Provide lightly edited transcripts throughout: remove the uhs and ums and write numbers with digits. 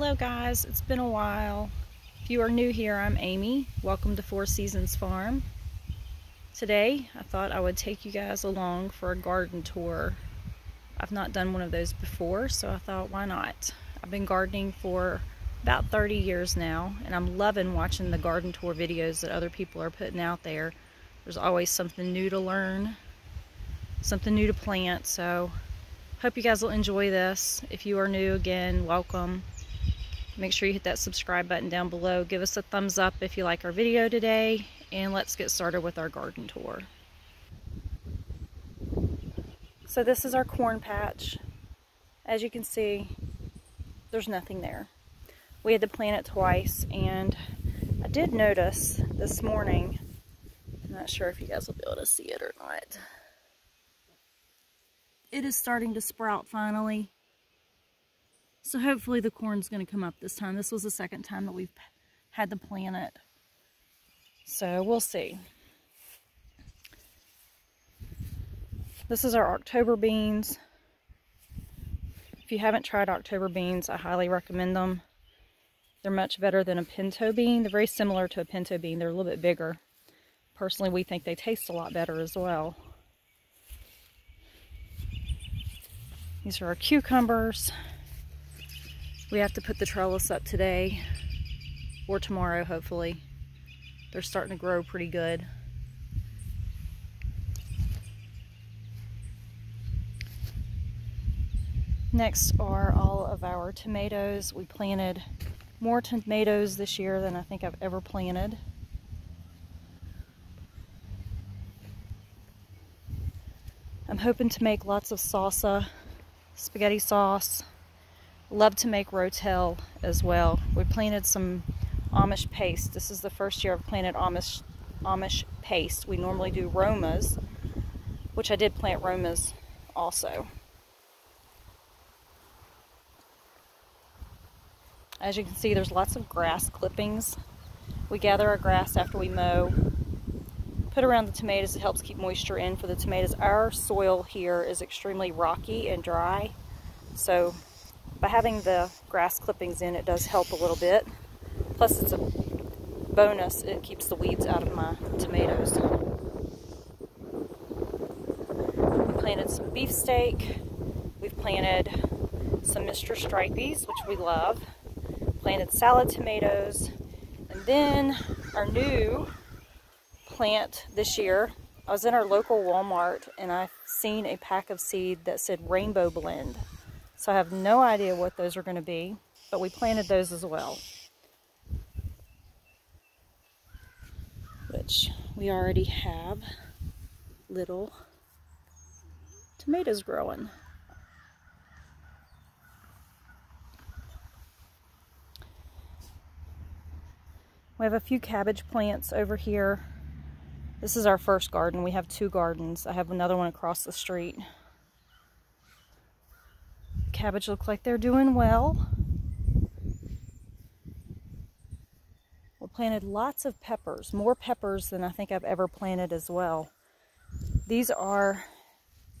Hello guys, it's been a while. If you are new here, I'm Amy. Welcome to Four Seasons Farm. Today, I thought I would take you guys along for a garden tour. I've not done one of those before, so I thought, why not? I've been gardening for about 30 years now, and I'm loving watching the garden tour videos that other people are putting out there. There's always something new to learn, something new to plant, so hope you guys will enjoy this. If you are new, again, welcome. Make sure you hit that subscribe button down below. Give us a thumbs up if you like our video today, and let's get started with our garden tour. So this is our corn patch. As you can see, there's nothing there. We had to plant it twice, and I did notice this morning, I'm not sure if you guys will be able to see it or not, it is starting to sprout finally. So hopefully the corn's going to come up this time. This was the second time that we've had to plant it. So we'll see. This is our October beans. If you haven't tried October beans, I highly recommend them. They're much better than a pinto bean. They're very similar to a pinto bean. They're a little bit bigger. Personally, we think they taste a lot better as well. These are our cucumbers. We have to put the trellis up today or tomorrow, hopefully. They're starting to grow pretty good. Next are all of our tomatoes. We planted more tomatoes this year than I think I've ever planted. I'm hoping to make lots of salsa, spaghetti sauce. Love to make rotel as well. We planted some Amish paste. This is the first year I've planted Amish paste. We normally do Romas, which I did plant Romas also. As you can see, there's lots of grass clippings. We gather our grass after we mow, put around the tomatoes. It helps keep moisture in for the tomatoes. Our soil here is extremely rocky and dry, so by having the grass clippings in, it does help a little bit. Plus, it's a bonus. It keeps the weeds out of my tomatoes. We planted some beefsteak. We've planted some Mr. Stripies, which we love. Planted salad tomatoes. And then our new plant this year, I was in our local Walmart and I seen a pack of seed that said Rainbow Blend. So I have no idea what those are going to be, but we planted those as well. Which we already have little tomatoes growing. We have a few cabbage plants over here. This is our first garden. We have two gardens. I have another one across the street. Cabbage look like they're doing well. We planted lots of peppers, more peppers than I think I've ever planted as well. These are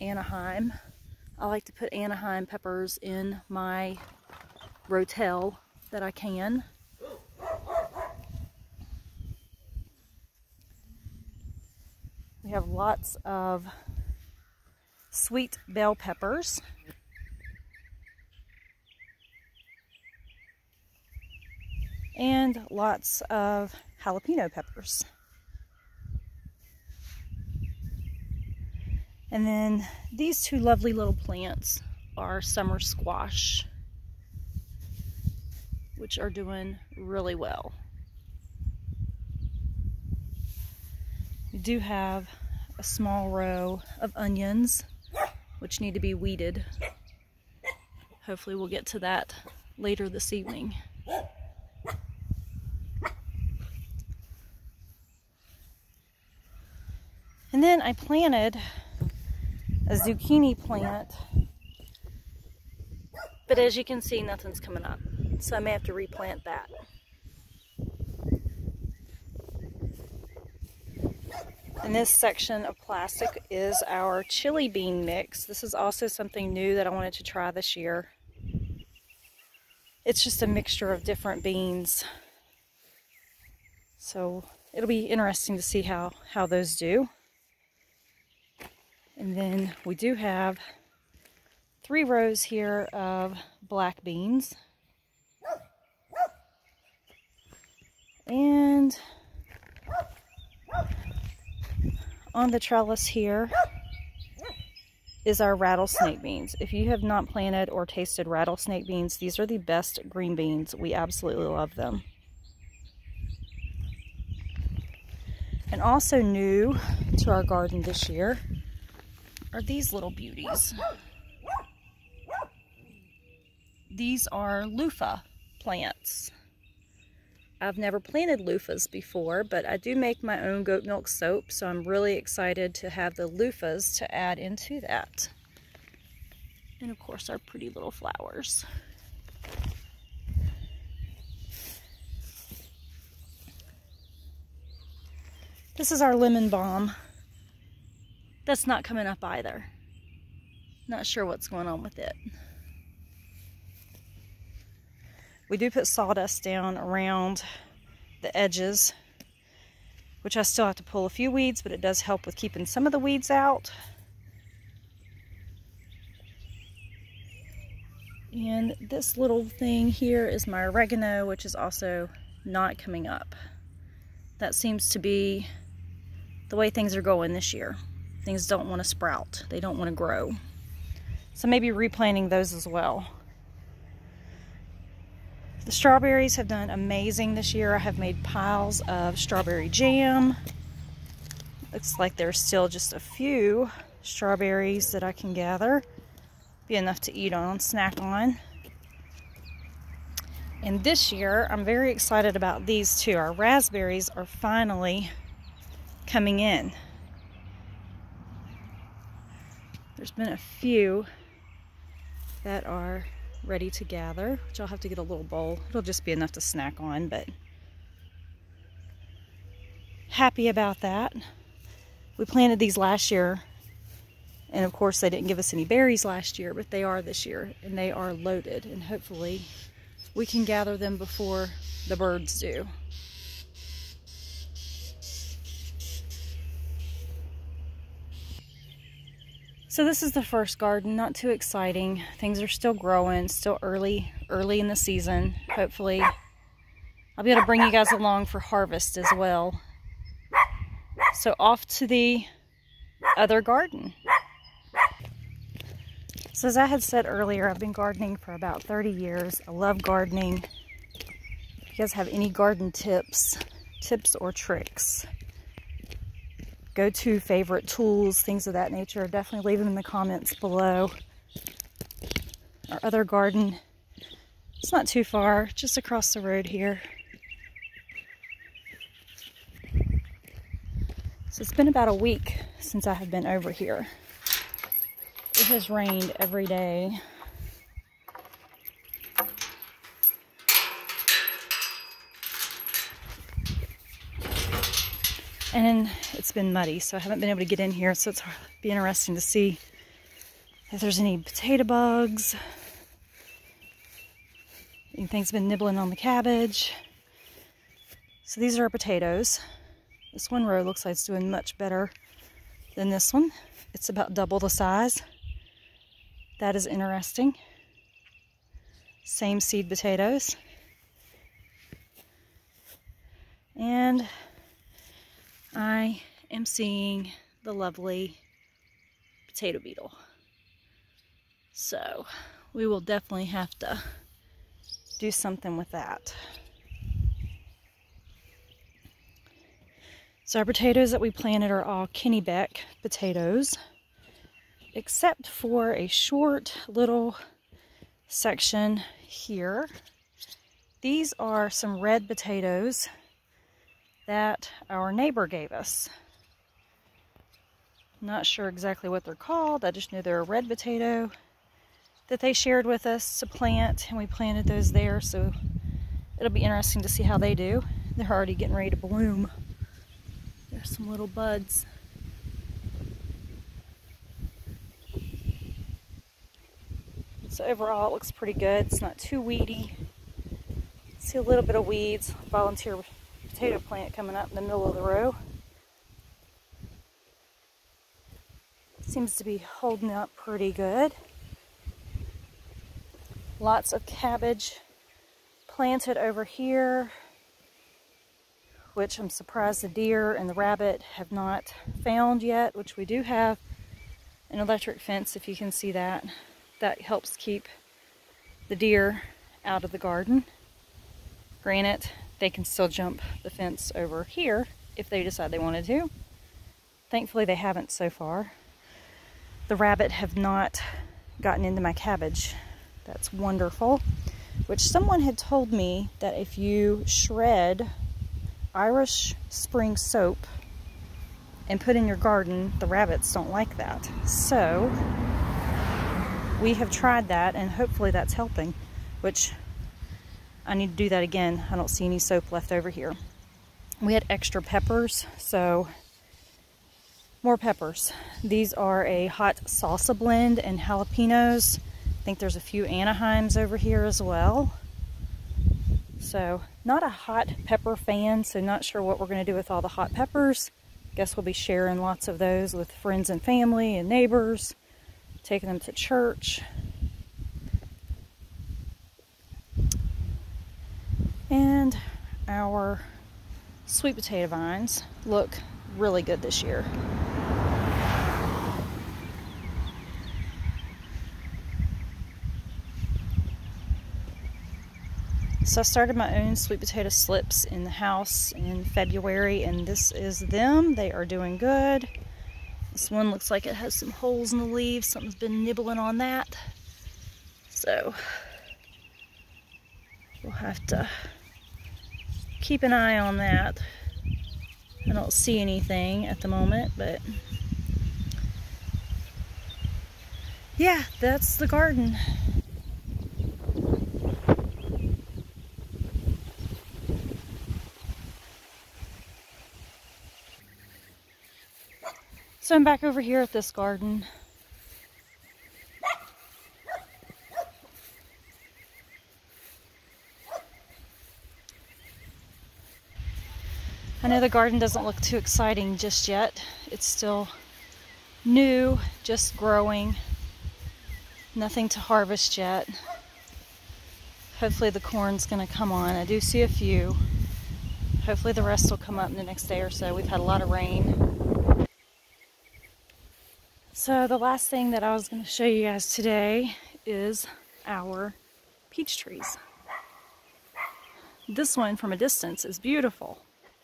Anaheim. I like to put Anaheim peppers in my rotel that I can. We have lots of sweet bell peppers. And lots of jalapeno peppers. And then these two lovely little plants are summer squash, which are doing really well. We do have a small row of onions, which need to be weeded. Hopefully we'll get to that later this evening. And then I planted a zucchini plant, but as you can see, nothing's coming up. So I may have to replant that. And this section of plastic is our chili bean mix. This is also something new that I wanted to try this year. it's just a mixture of different beans. So it'll be interesting to see how those do. And then we do have 3 rows here of black beans. And on the trellis here is our rattlesnake beans. If you have not planted or tasted rattlesnake beans, these are the best green beans. We absolutely love them. And also new to our garden this year are these little beauties. These are loofah plants. I've never planted loofahs before, but I do make my own goat milk soap, so I'm really excited to have the loofahs to add into that. And of course our pretty little flowers. This is our lemon balm. That's not coming up either. Not sure what's going on with it. We do put sawdust down around the edges, which I still have to pull a few weeds, but it does help with keeping some of the weeds out. And this little thing here is my oregano, which is also not coming up. That seems to be the way things are going this year. Things don't want to sprout. They don't want to grow. So maybe replanting those as well. The strawberries have done amazing this year. I have made piles of strawberry jam. Looks like there's still just a few strawberries that I can gather. Be enough to eat on, snack on. And this year, I'm very excited about these too. Our raspberries are finally coming in. There's been a few that are ready to gather, which I'll have to get a little bowl. It'll just be enough to snack on, but happy about that. We planted these last year, and of course they didn't give us any berries last year, but they are this year, and they are loaded, and hopefully we can gather them before the birds do. So this is the first garden, not too exciting. Things are still growing, still early in the season. Hopefully I'll be able to bring you guys along for harvest as well. So off to the other garden. So as I had said earlier, I've been gardening for about 30 years. I love gardening. If you guys have any garden tips or tricks, go-to favorite tools, things of that nature, definitely leave them in the comments below. Our other garden, it's not too far, just across the road here. So it's been about a week since I have been over here. It has rained every day. And it's been muddy, so I haven't been able to get in here, so it's be interesting to see if there's any potato bugs. Anything's been nibbling on the cabbage. So these are our potatoes. This one row looks like it's doing much better than this one. It's about double the size. That is interesting. Same seed potatoes. And I am seeing the lovely potato beetle. So we will definitely have to do something with that. So our potatoes that we planted are all Kennebec potatoes, except for a short little section here. These are some red potatoes that our neighbor gave us. I'm not sure exactly what they're called. I just know they're a red potato that they shared with us to plant, and we planted those there, so it'll be interesting to see how they do. They're already getting ready to bloom. There's some little buds. So overall it looks pretty good. It's not too weedy. See a little bit of weeds, volunteer potato plant coming up in the middle of the row. Seems to be holding up pretty good. Lots of cabbage planted over here, which I'm surprised the deer and the rabbit have not found yet, which we do have an electric fence, if you can see that. That helps keep the deer out of the garden. Granted, they can still jump the fence over here if they decide they wanted to. Thankfully, they haven't so far. The rabbit have not gotten into my cabbage. That's wonderful. Which someone had told me that if you shred Irish Spring soap and put in your garden, the rabbits don't like that. So we have tried that, and hopefully that's helping, which I need to do that again. I don't see any soap left over here. We had extra peppers, so more peppers. These are a hot salsa blend and jalapenos. I think there's a few Anaheims over here as well. So not a hot pepper fan, so not sure what we're going to do with all the hot peppers. Guess we'll be sharing lots of those with friends and family and neighbors, taking them to church. And our sweet potato vines look really good this year. So I started my own sweet potato slips in the house in February, and this is them. They are doing good. This one looks like it has some holes in the leaves. Something's been nibbling on that. So we'll have to keep an eye on that. I don't see anything at the moment, but yeah, that's the garden. So I'm back over here at this garden. I know the garden doesn't look too exciting just yet. It's still new, just growing. Nothing to harvest yet. Hopefully the corn's gonna come on. I do see a few. Hopefully the rest will come up in the next day or so. We've had a lot of rain. So the last thing that I was going to show you guys today is our peach trees. This one from a distance is beautiful.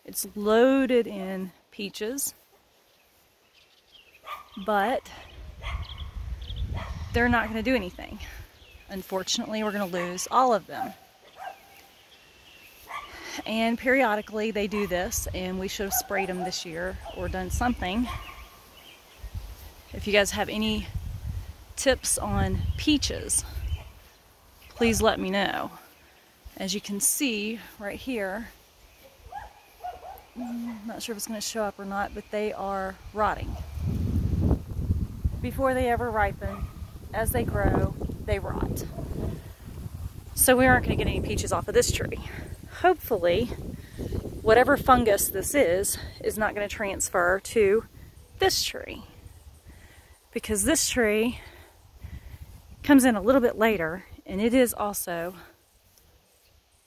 It's loaded in peaches, but they're not going to do anything. Unfortunately, we're going to lose all of them. And periodically they do this, and we should have sprayed them this year or done something. If you guys have any tips on peaches, please let me know. As you can see right here, I'm not sure if it's going to show up or not, but they are rotting. Before they ever ripen, as they grow, they rot. So we aren't going to get any peaches off of this tree. Hopefully, whatever fungus this is not going to transfer to this tree. Because this tree comes in a little bit later, and it is also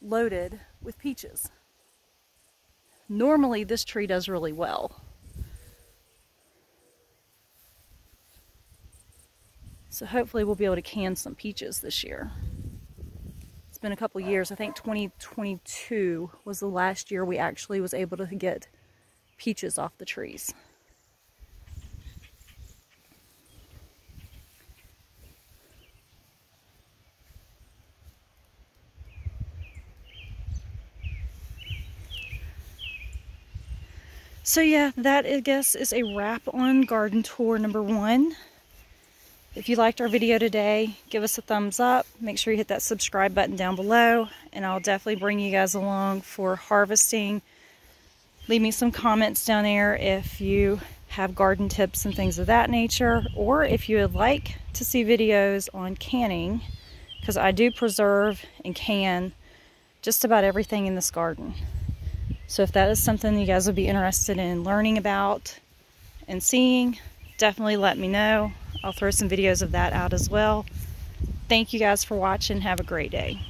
loaded with peaches. Normally this tree does really well. So hopefully we'll be able to can some peaches this year. It's been a couple years. I think 2022 was the last year we actually was able to get peaches off the trees. So yeah, that I guess is a wrap on garden tour number 1. If you liked our video today, give us a thumbs up. Make sure you hit that subscribe button down below, and I'll definitely bring you guys along for harvesting. Leave me some comments down there if you have garden tips and things of that nature, or if you would like to see videos on canning, because I do preserve and can just about everything in this garden. So if that is something you guys would be interested in learning about and seeing, definitely let me know. I'll throw some videos of that out as well. Thank you guys for watching. Have a great day.